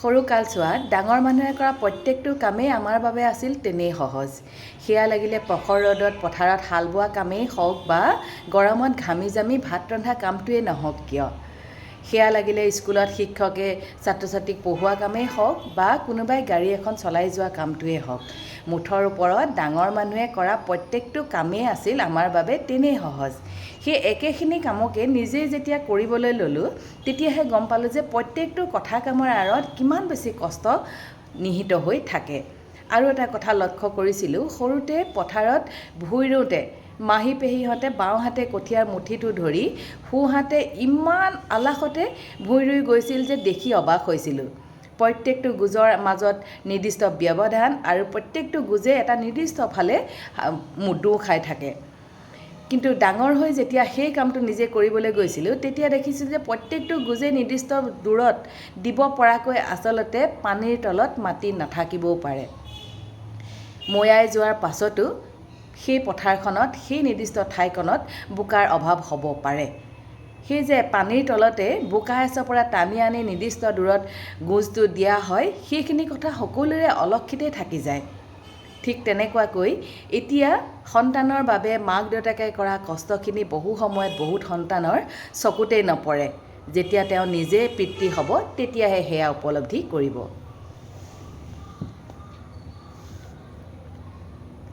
সৰু কালছোৱাত ডাঙৰ মানুহে কৰা প্ৰত্যেকটো কামেই আমাৰ বাবে আছিল তেনেই সহজ। সেয়া লাগিলে প্ৰখৰ ৰ'দত পথাৰত হাল বোৱা কামেই হওক বা গৰমত ঘামি জামি ভাত ৰন্ধা কামটোৱেই নহওক কিয়। সেয়া লাগিলে স্কুলত শিক্ষকে ছাত্ৰ ছাত্ৰীক পঢ়োৱা কামেই হওক বা কোনোবাই গাড়ী এখন চলাই যোৱা কামটোৱেই হওক। মুঠৰ ওপৰত ডাঙৰ মানুহে কৰা প্ৰত্যেকটো কামেই আছিল আমাৰ বাবে তেনেই সহজ। সেই একেখিনি কামকে নিজেই যেতিয়া কৰিবলৈ ল'লোঁ তেতিয়াহে গম পালোঁ যে প্ৰত্যেকটো কথা কামৰ আঁৰত কিমান বেছি কষ্ট নিহিত হৈ থাকে। আৰু এটা কথা লক্ষ্য কৰিছিলোঁ, সৰুতে পথাৰত ভুই ৰুওঁতে মাহী পেহীহঁতে বাওঁহাতে কঠীয়াৰ মুঠিটো ধৰি সোঁহাতে ইমান আলাসতে ভুই ৰুই গৈছিল যে দেখি অবাক হৈছিলোঁ। প্ৰত্যেকটো গোজৰ মাজত নিৰ্দিষ্ট ব্যৱধান আৰু প্ৰত্যেকটো গোজে এটা নিৰ্দিষ্ট ফালে দোঁ খাই থাকে। কিন্তু ডাঙৰ হৈ যেতিয়া সেই কামটো নিজে কৰিবলৈ গৈছিলোঁ তেতিয়া দেখিছিলোঁ যে প্ৰত্যেকটো গোজে নিৰ্দিষ্ট দূৰত দিব পৰাকৈ আচলতে পানীৰ তলত মাটি নাথাকিবও পাৰে। মৈয়াই যোৱাৰ পাছতো সেই পথাৰখনত সেই নিৰ্দিষ্ট ঠাইকণত বোকাৰ অভাৱ হ'ব পাৰে। সেই যে পানীৰ তলতে বোকা এচপৰা টানি আনি নিৰ্দিষ্ট দূৰত গোজটো দিয়া হয়, সেইখিনি কথা সকলোৰে অলক্ষিতেই থাকি যায়। ঠিক তেনেকুৱাকৈ এতিয়া সন্তানৰ বাবে মাক দেউতাকে কৰা কষ্টখিনি বহু সময়ত বহুত সন্তানৰ চকুতেই নপৰে। যেতিয়া তেওঁ নিজে পিতৃ হ'ব তেতিয়াহে সেয়া উপলব্ধি কৰিব।